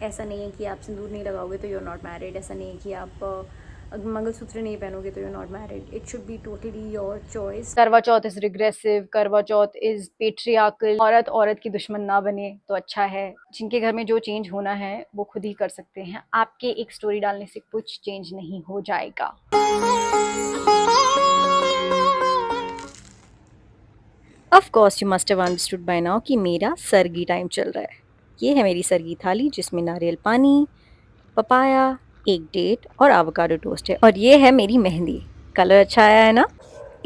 ऐसा नहीं है कि आप सिंदूर नहीं लगाओगे तो यू आर नॉट मैरिड, ऐसा नहीं है कि आप मंगलसूत्र नहीं पहनोगे तो you are not married. It should be totally your choice. Karva Chauth is regressive, करवा चौथ इज पेट्रियार्कल. औरत औरत की दुश्मन ना बने तो अच्छा है. जिनके घर में जो चेंज होना है वो खुद ही कर सकते हैं. आपके एक स्टोरी डालने से कुछ चेंज नहीं हो जाएगा. Of course you must have understood by now कि मेरा सरगी टाइम चल रहा है. ये है मेरी सरगी थाली जिसमें नारियल पानी, पपाया, एक डेट और एवोकाडो टोस्ट है. और ये है मेरी मेहंदी. कलर अच्छा आया है ना.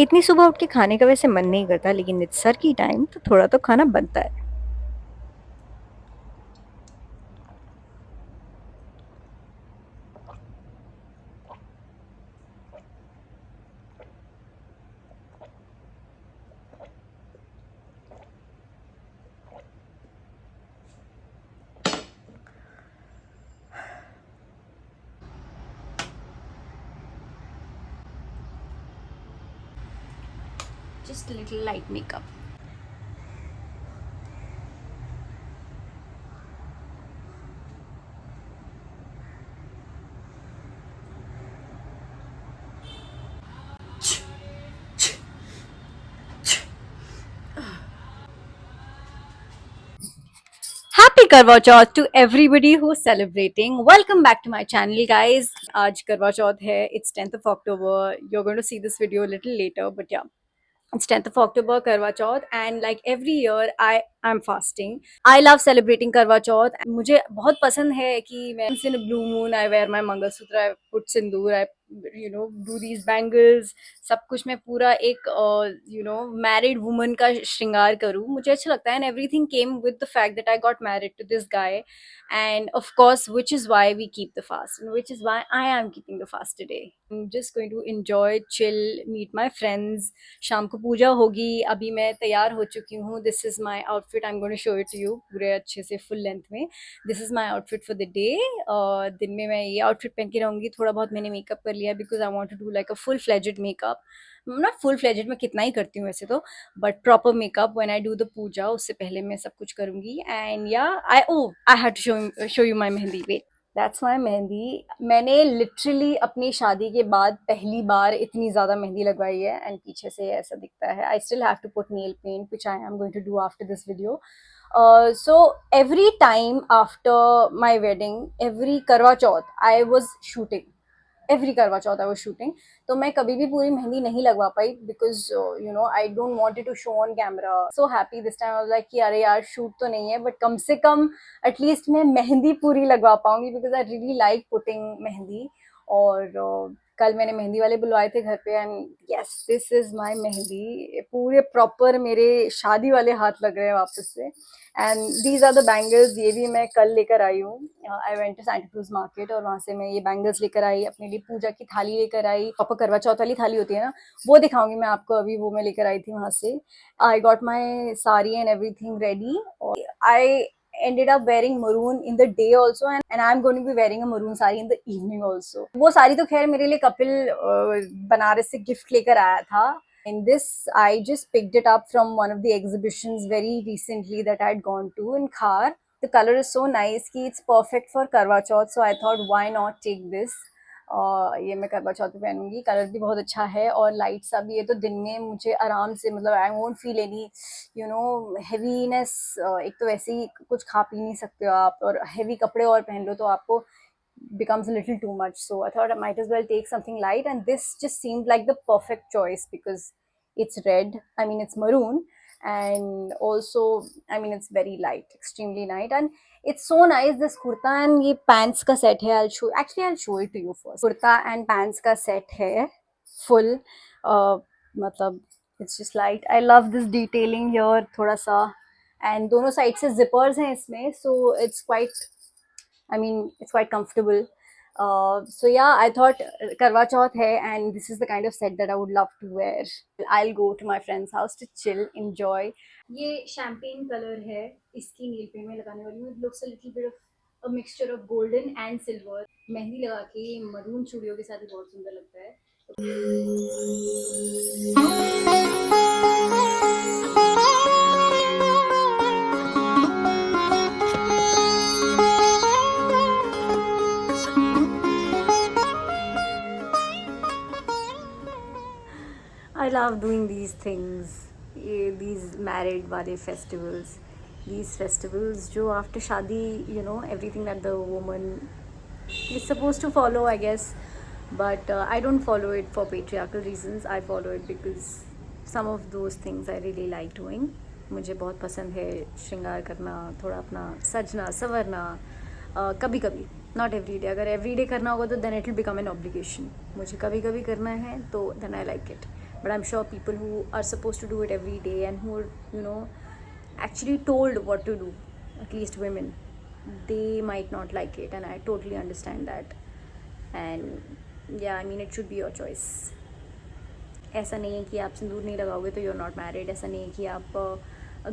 इतनी सुबह उठ के खाने का वैसे मन नहीं करता, लेकिन इट्स सरगी टाइम तो थोड़ा तो खाना बनता है. Just a little light makeup. Happy Karwa Chauth to everybody who's celebrating. Welcome back to my channel, guys. आज करवा चौथ है. It's 10th of October. You're going to see this video a little later, but yeah. It's 10th of October, Karwa Chauth, and like every year, I'm fasting. I love celebrating Karwa Chauth. मुझे बहुत पसंद है कि मैं once in a blue moon I wear my mangalsutra, I put Sindoor, I do these bangles. सब कुछ मैं पूरा एक married woman का श्रृंगार करूँ. मुझे अच्छा लगता है. And everything came with the fact that I got married to this guy, and of course, which is why we keep the fast, and which is why I am keeping the fast today. I'm just going to enjoy, chill, meet my friends. शाम को पूजा होगी. अभी मैं तैयार हो चुकी हूँ. This is my outfit. I am going to show it to you पूरे अच्छे से फुल लेंथ में. This is my outfit for the day. दिन में मैं ये आउटफिट पहन के रहूँगी. थोड़ा बहुत मैंने मेकअप कर लिया because I want to do like a full fledged makeup. Not full fledged, मैं कितना ही करती हूँ वैसे तो, but proper makeup when I do the puja उससे पहले मैं सब कुछ करूँगी. And yeah I had to show you my mehndi. Wait, that's my mehndi. मैंने लिटरली अपनी शादी के बाद पहली बार इतनी ज़्यादा मेहंदी लगवाई है. एंड पीछे से ऐसा दिखता है. I still have to put nail paint which I am going to do after this video. So every time after my wedding, every Karwa Chauth, I was shooting. Every Karwa Chauth I was shooting. तो मैं कभी भी पूरी मेहंदी नहीं लगवा पाई because I don't want it to show on camera. So happy this time. I was like कि अरे यार shoot तो नहीं है but कम से कम at least मैं मेहंदी पूरी लगवा पाऊंगी because I really like putting mehndi. और कल मैंने मेहंदी वाले बुलवाए थे घर पे and yes this is my mehndi. पूरे प्रॉपर मेरे शादी वाले हाथ लग रहे हैं वापस से. And these are the bangles. ये भी मैं कल लेकर आई हूँ. I went to Santa Cruz market और वहाँ से मैं ये बैंगल्स लेकर आई. अपने लिए पूजा की थाली लेकर आई. प्रॉपर करवा चौथ वाली थाली होती है ना, वो दिखाऊंगी मैं आपको. अभी वो मैं लेकर आई थी वहाँ से. I got my sari and everything ready. I ended up wearing maroon in the day also, and I'm going to be wearing a maroon sari in the evening also. वो साड़ी तो खैर मेरे लिए कपिल बनारस से गिफ्ट लेकर आया था. In this, I just picked it up from one of the exhibitions very recently that I had gone to in Khar. The color is so nice कि it's perfect for Karwa Chauth, so I thought why not take this. ये मैं करवा चौथ पे पहनूंगी. Colour भी बहुत अच्छा है और लाइट सा भी है तो दिन में मुझे आराम से मतलब I won't feel any heaviness. एक तो वैसे ही कुछ खा पी नहीं सकते हो आप, और हैवी कपड़े और पहन लो तो आपको becomes a little too much. So I thought I might as well take something light, and this just seemed like the perfect choice because it's red. I mean, it's maroon, and also, I mean, it's very light, extremely light, and it's so nice. This kurta and ये pants का set है. I'll show it to you first. Kurta and pants का set है full. मतलब it's just light. I love this detailing here थोड़ा सा, and दोनों side से zippers हैं इसमें, so it's quite comfortable. So yeah, I thought Karwa Chauth hai and this is the kind of set that I would love to wear. I'll go to my friend's house to chill, enjoy. ये champagne color है. इसकी nail paint में लगाने वाली हूँ. It looks a little bit of a mixture of golden and silver. Mehndi लगा के maroon चूड़ियों के साथ बहुत सुंदर लगता है. love doing these things, these married वाले festivals, these festivals जो after शादी, you know, everything that the woman is supposed to follow, I guess. But I don't follow it for patriarchal reasons. I follow it because some of those things I really like doing. मुझे बहुत पसंद है श्रृंगार करना, थोड़ा अपना सजना संवरना, कभी कभी, नॉट एवरी डे. अगर एवरी डे करना होगा तो then it will become an obligation. मुझे कभी कभी करना है तो then I like it. But I am sure people who are suppose to do it every day and who are, you know, actually told what to do, at least women, they might not like it, and I totally understand that. And yeah, I mean, it should be your choice. ऐसा नहीं है कि आप सिंदूर नहीं लगाओगे तो you're not married. ऐसा नहीं है कि आप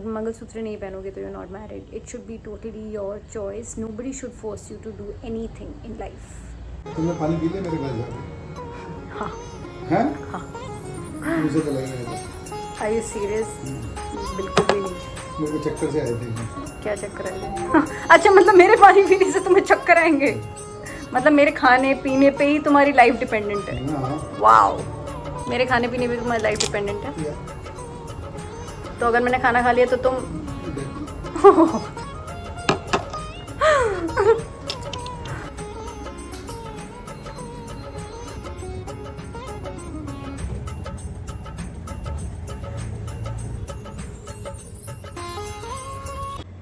मंगलसूत्र नहीं पहनोगे तो you're not married. It should be totally your choice. Nobody should force you to do anything in life. तुमने पानी पी लिया मेरे घर जाके? हाँ. हैं? हाँ. मुझे तो लग रहा है. Are you serious? बिल्कुल भी नहीं. मेरे को चक्कर से आए थे. क्या चक्कर आएंगे? अच्छा, मतलब मेरे पानी पीने से तुम्हें चक्कर आएंगे? मतलब मेरे खाने पीने पे ही तुम्हारी लाइफ डिपेंडेंट है? वाओ. मेरे खाने पीने पे तुम्हारी लाइफ डिपेंडेंट है? तो अगर मैंने खाना खा लिया तो तुम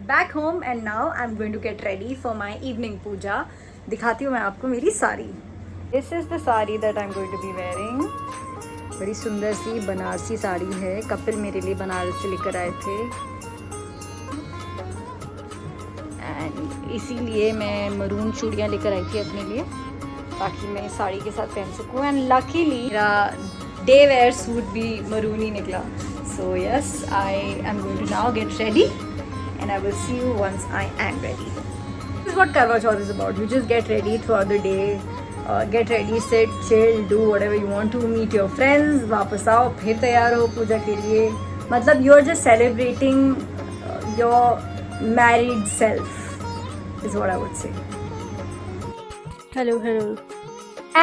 back home and now I am going to get ready for my evening puja. दिखाती हूँ मैं आपको मेरी sari. This is the sari that I am going to be wearing. बड़ी सुंदर सी बनारसी साड़ी है. कपिल मेरे लिए बनारस से लेकर आए थे एंड इसीलिए मैं मरून चूड़ियाँ लेकर आई थी अपने लिए ताकि मैं इस साड़ी के साथ पहन सकूँ. एंड लकीली मेरा डे वेयर सूट भी मरून ही निकला. So yes, I am going to now get ready and I will see you once I am ready. This is what Karwa Chauth is about. You just get ready throughout the day. Get ready, sit, chill, do whatever you want to. Meet your friends. वापस आओ, फिर तैयार हो पूजा के लिए. मतलब you are just celebrating your married self is what I would say. Hello, hello.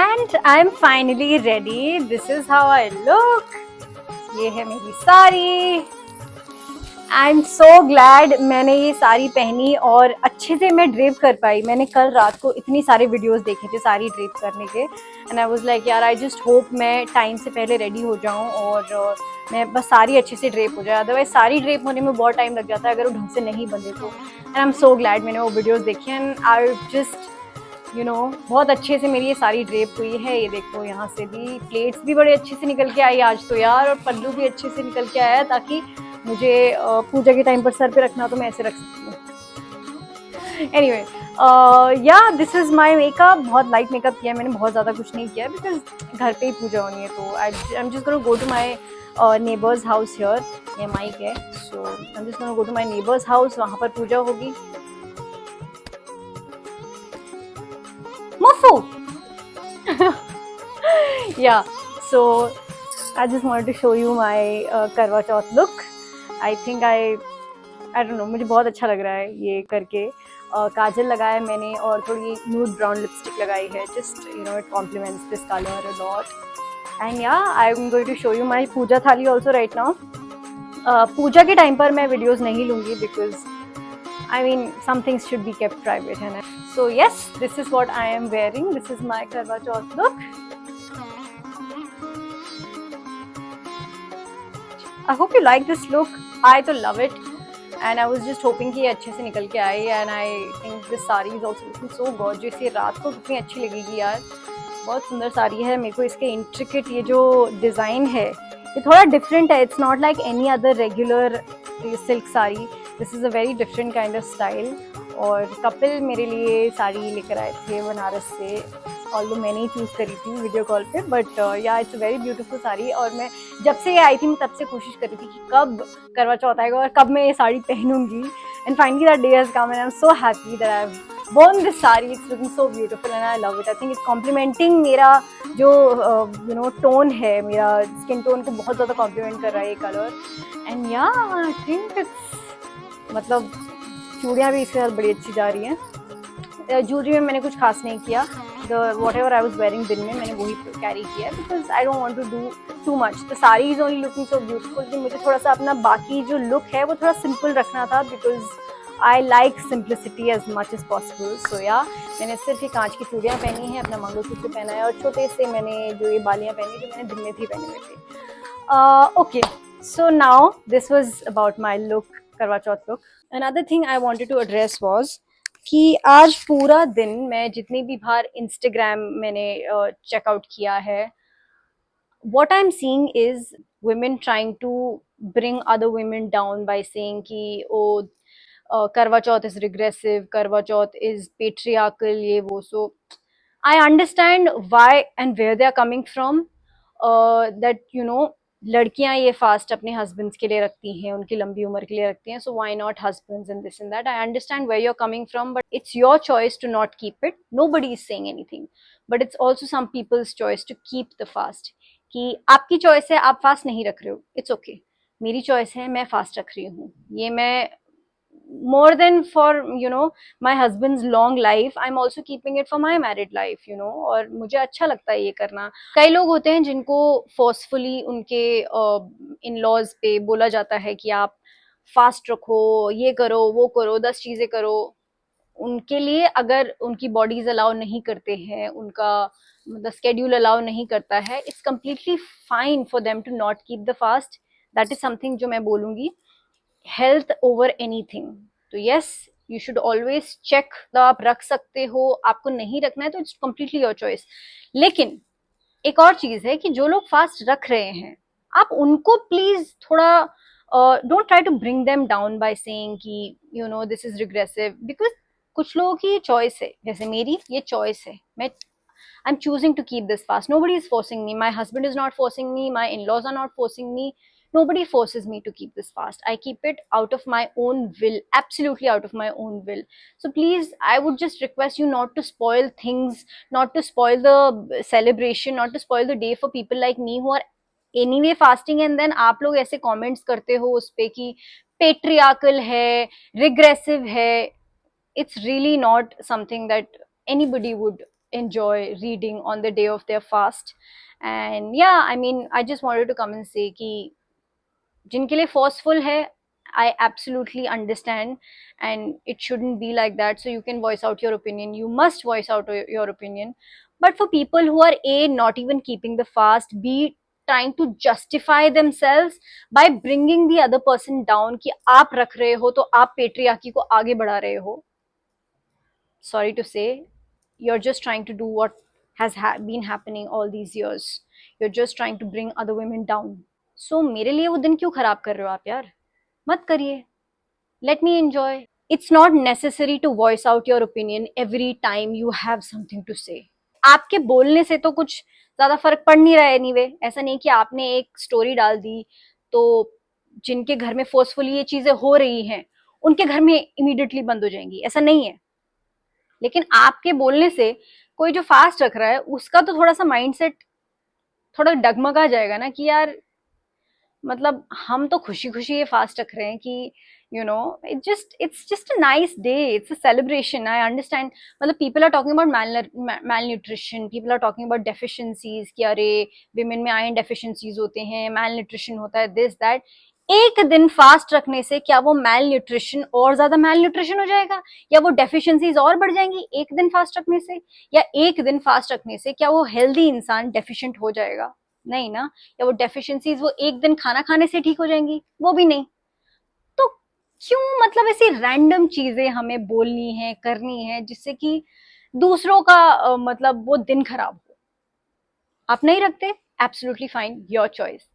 And I am finally ready. This is how I look. ये है मेरी साड़ी. आई एम सो ग्लैड मैंने ये साड़ी पहनी और अच्छे से मैं ड्रेप कर पाई. मैंने कल रात को इतनी सारे वीडियोस देखे थे साड़ी ड्रेप करने के एंड आई वाज लाइक यार आई जस्ट होप मैं टाइम से पहले रेडी हो जाऊं और मैं बस साड़ी अच्छे से ड्रेप हो जाए. अदरवाइज साड़ी ड्रेप होने में बहुत टाइम लग जाता है अगर वो ढंग से नहीं बंधे तो. And I am so glad मैंने वो वीडियोज़ देखे and I just you know बहुत अच्छे से मेरी ये साड़ी ड्रेप हुई है. ये देखो यहाँ से भी प्लेट्स भी बड़े अच्छे से निकल के आई आज तो यार, और पल्लू भी अच्छे से निकल के आया ताकि मुझे पूजा के टाइम पर सर पे रखना तो मैं ऐसे रख सकती हूँ. एनीवे या दिस इज़ माय मेकअप. बहुत लाइट मेकअप किया मैंने, बहुत ज़्यादा कुछ नहीं किया बिकॉज घर पे ही पूजा होनी है. तो I am just gonna go to my neighbour's house here. ये माइक है, so I am just gonna go to my neighbour's house. वहाँ पर पूजा होगी. Mofu! Yeah, so I just wanted to show you my Karwa Chauth look. I think I don't know, मुझे बहुत अच्छा लग रहा है ये करके. काजल लगाया मैंने और थोड़ी न्यूड ब्राउन लिपस्टिक लगाई है. Just you know it complements this color a lot. And yeah, I'm going to show you my पूजा थाली also right now. पूजा के टाइम पर मैं वीडियोस नहीं लूँगी because I mean, some things should be kept private, है ना. So yes, this is what I am wearing. This is my Karwa Chauth look. I hope you like this look. I तो love it, and I was just hoping कि ये अच्छे से निकल के आए. And I think this saree is also looking so gorgeous. ये रात को कितनी अच्छी लगेगी यार. बहुत सुंदर साड़ी है. मेरे को इसके intricate ये जो डिज़ाइन है ये थोड़ा डिफरेंट है. It's not like any other regular silk sari. This is a very different kind of style. और कपिल मेरे लिए साड़ी लेकर आए थे बनारस से. ऑल्दो मैंने ही चूज़ करी थी वीडियो कॉल पे, बट या it's a very beautiful sari. और मैं जब से ये आई थी मैं तब से कोशिश कर रही थी कि कब करवा चौथ आएगा और कब मैं ये साड़ी पहनूंगी. And finally that day has come and I am so happy that I have worn this saree. It's looking so beautiful and I love it. I think it's complementing मेरा जो you know टोन है, मेरा skin tone को बहुत ज़्यादा complement कर रहा है ये colour. And yeah I think it's मतलब चूड़ियाँ भी इसके साथ बड़ी अच्छी जा रही हैं. ज्वेलरी में मैंने कुछ खास नहीं किया, whatever I was wearing दिन में मैंने वही कैरी किया है, because I don't want to do too much. The sari is only looking so beautiful, मुझे थोड़ा सा अपना बाकी जो लुक है वो थोड़ा सिंपल रखना था, because I like simplicity as much as possible. So yeah मैंने सिर्फ ये कांच की चूड़ियाँ पहनी हैं, अपना मंगलसूत्र पहना है, और छोटे से मैंने जो ये बालियाँ पहनी जो मैंने दिन में भी पहने हुए थे। Okay, so now this was about my look, Karva Chauth look. Another thing I wanted to address was कि आज पूरा दिन मैं जितनी भी बार इंस्टाग्राम मैंने चेकआउट किया है, what I'm seeing is women trying to bring other women down by saying कि oh, Karwa Chauth is regressive, Karwa Chauth is patriarchal, ये वो. So I understand why and where they are coming from. That you know, लड़कियां ये fast अपने husbands के लिए रखती हैं, उनकी लंबी उम्र के लिए रखती हैं, so why not husbands and this and that. I understand where you're coming from, but it's your choice to not keep it. Nobody is saying anything, but it's also some people's choice to keep the fast. कि आपकी choice है, आप fast नहीं रख रहे हो, it's okay. मेरी choice है, मैं फास्ट रख रही हूँ. ये मैं more than for my husband's long life, I'm also keeping it for my married life, और मुझे अच्छा लगता है ये करना. कई लोग होते हैं जिनको फोर्सफुली उनके इन लॉज पे बोला जाता है कि आप फास्ट रखो, ये करो, वो करो, 10 चीजें करो. उनके लिए अगर उनकी बॉडीज अलाउ नहीं करते हैं, उनका मतलब स्केड्यूल अलाउ नहीं करता है, it's completely fine for them to not keep the fast. That is something जो मैं बोलूंगी, हेल्थ ओवर एनीथिंग. तो yes, you should always check. आप रख सकते हो, आपको नहीं रखना है तो इट्स कम्प्लीटली योर चॉइस. लेकिन एक और चीज है कि जो लोग फास्ट रख रहे हैं, आप उनको प्लीज थोड़ा don't try to bring them down by saying कि दिस इज रिग्रेसिव, बिकॉज कुछ लोगों की चॉइस है. जैसे मेरी ये चॉइस है, मैं I'm choosing to keep this fast. Nobody is forcing me. My husband is not forcing me. My in-laws are not forcing me. Nobody forces me to keep this fast. I keep it out of my own will, absolutely out of my own will. So please, I would just request you not to spoil things, not to spoil the celebration, not to spoil the day for people like me who are anyway fasting, and then आप लोग ऐसे comments करते हो उस पे कि patriarchal है, regressive है. It's really not something that anybody would enjoy reading on the day of their fast. And yeah, I mean, I just wanted to come and say कि जिनके लिए forceful है, I absolutely understand, and it shouldn't be like that. So you can voice out your opinion. You must voice out your opinion. But for people who are A, not even keeping the fast, B, trying to justify themselves by bringing the other person down कि आप रख रहे हो तो आप patriarchy को आगे बढ़ा रहे हो. Sorry to say, you're just trying to do what has been happening all these years. You're just trying to bring other women down. So मेरे लिए वो दिन क्यों खराब कर रहे हो आप यार? मत करिए. Let me enjoy. It's not necessary to voice out your opinion every time you have something to say. आपके बोलने से तो कुछ ज्यादा फर्क पड़ नहीं रहा है anyway. ऐसा नहीं कि आपने एक स्टोरी डाल दी तो जिनके घर में फोर्सफुली ये चीजें हो रही हैं उनके घर में इमीडिएटली बंद हो जाएंगी, ऐसा नहीं है. लेकिन आपके बोलने से कोई जो फास्ट रख रहा है उसका तो थोड़ा सा माइंडसेट थोड़ा डगमगा जाएगा ना कि यार मतलब हम तो खुशी खुशी ये फास्ट रख रहे हैं कि it's just a nice day, it's a celebration. I understand, मतलब people are talking about malnutrition, people are talking about deficiencies कि अरे women में iron deficiencies होते हैं, malnutrition होता है, this that. एक दिन फास्ट रखने से क्या वो मैल न्यूट्रिशन और ज्यादा मैल न्यूट्रिशन हो जाएगा, या वो डेफिशिएंसीज और बढ़ जाएंगी एक दिन फास्ट रखने से, या एक दिन फास्ट रखने से क्या वो हेल्दी इंसान डेफिशिएंट हो जाएगा? नहीं ना. या वो डेफिशिएंसीज वो एक दिन खाना खाने से ठीक हो जाएंगी? वो भी नहीं. तो क्यों मतलब ऐसी रैंडम चीजें हमें बोलनी है, करनी है, जिससे कि दूसरों का मतलब वो दिन खराब हो? आप नहीं रखते, absolutely fine, your choice.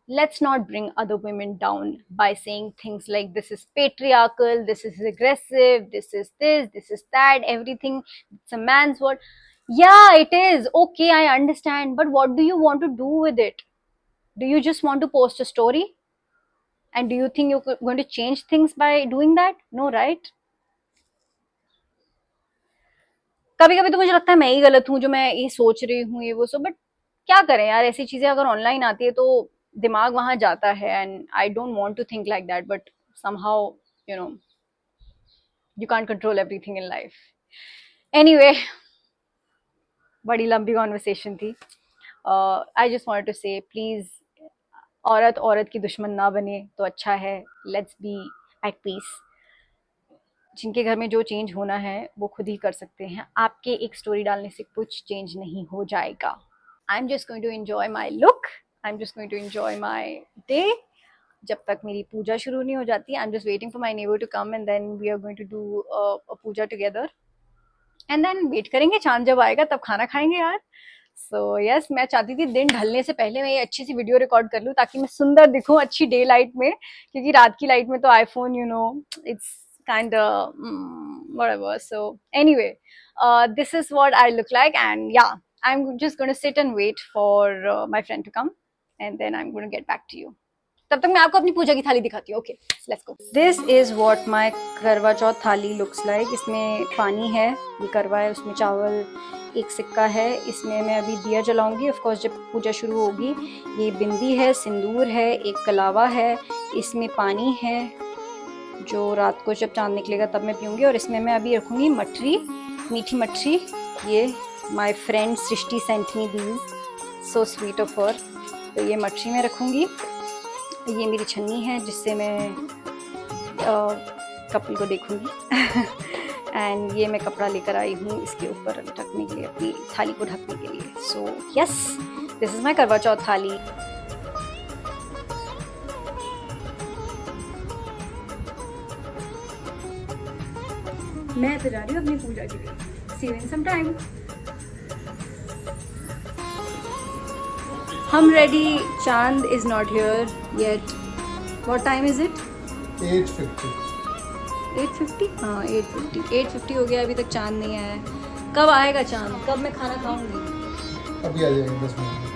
Let's not bring other women down by saying things like this is patriarchal, this is aggressive, this is that, everything. It's a man's word. Yeah, it is. Okay, I understand. But what do you want to do with it? Do you just want to post a story? And do you think you're going to change things by doing that? No, right? कभी कभी तो मुझे लगता है मैं ही गलत हूँ जो मैं ये सोच रही हूँ ये वो सब, बट क्या करें यार, ऐसी चीजें अगर ऑनलाइन आती है तो दिमाग वहां जाता है. And I don't want to think like that, but somehow you know you can't control everything in life. Anyway, बड़ी लंबी कॉन्वर्सेशन थी. I just wanted to say please, औरत औरत की दुश्मन ना बने तो अच्छा है. Let's be at peace. जिनके घर में जो चेंज होना है वो खुद ही कर सकते हैं. आपके एक स्टोरी डालने से कुछ चेंज नहीं हो जाएगा. I am just going to enjoy my look. I am just going to enjoy my day. जब तक मेरी पूजा शुरू नहीं हो जाती, I am just waiting for my neighbour to come and then we are going to do a puja together. And then wait करेंगे चांद जब आएगा तब खाना खाएंगे यार. सो यस, मैं चाहती थी दिन ढलने से पहले मैं ये अच्छी सी वीडियो रिकॉर्ड कर लूँ ताकि मैं सुंदर दिखूं अच्छी डे लाइट में, क्योंकि रात की लाइट में तो iPhone it's kind of whatever. So anyway, this is what I look like, and yeah, I'm just going to sit and wait for my friend to come, and then I'm going to get back to you. तब तक मैं आपको अपनी पूजा की थाली दिखाती हूँ. Okay, let's go. This is what my करवा चौथ थाली लुक्स लाइक. इसमें पानी है, ये करवा है, उसमें चावल, एक सिक्का है. इसमें मैं अभी दिया जलाऊंगी ऑफ कोर्स जब पूजा शुरू होगी. ये बिंदी है, सिंदूर है, एक कलावा है, इसमें पानी है जो रात को जब चांद निकलेगा तब मैं पीऊँगी. और इसमें मैं अभी रखूँगी मठरी, मीठी मठरी. ये my friend Srishti sent me these, so sweet of her. तो ये मठरी में रखूँगी. ये मेरी छन्नी है जिससे मैं कपल को देखूँगी. एंड ये मैं कपड़ा लेकर आई हूँ इसके ऊपर ढकने के लिए, अपनी थाली को ढकने के लिए. So yes, this is my करवा चौथ थाली. मैं तो जा रही हूँ अपनी पूजा के लिए. सी यू इन सम टाइम. हम रेडी. चांद is not here yet. What time is it? 8:50. 8:50. हाँ 8:50 हो गया, अभी तक चांद नहीं आया है. कब आएगा चांद? कब मैं खाना खाऊंगी? अभी आ जाएंगे 10 मिनट में.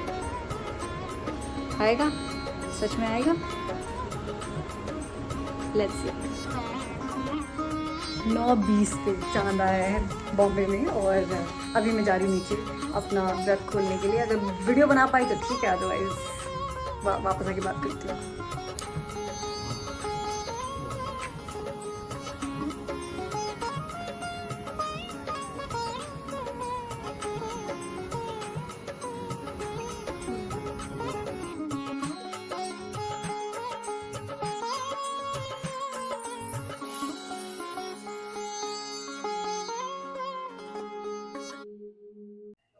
आएगा? सच में आएगा? Let's see. 9:20 पे चांद आया है बॉम्बे में, और अभी मैं जा रही हूँ नीचे अपना व्रत खोलने के लिए. अगर वीडियो बना पाई तो ठीक है, अदरवाइज वापस आके बात करती हूँ.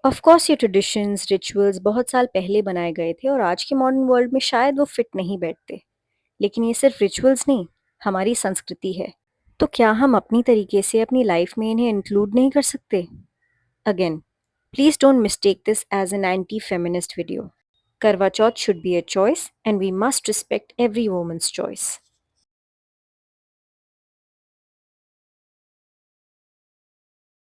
ऑफ कोर्स ये ट्रेडिशंस रिचुअल्स बहुत साल पहले बनाए गए थे और आज के मॉडर्न वर्ल्ड में शायद वो फिट नहीं बैठते. लेकिन ये सिर्फ रिचुअल्स नहीं, हमारी संस्कृति है. तो क्या हम अपनी तरीके से अपनी लाइफ में इन्हें इंक्लूड नहीं कर सकते? Again, please don't mistake this as an anti feminist video. Karva Chauth should be a choice and we must respect every woman's choice.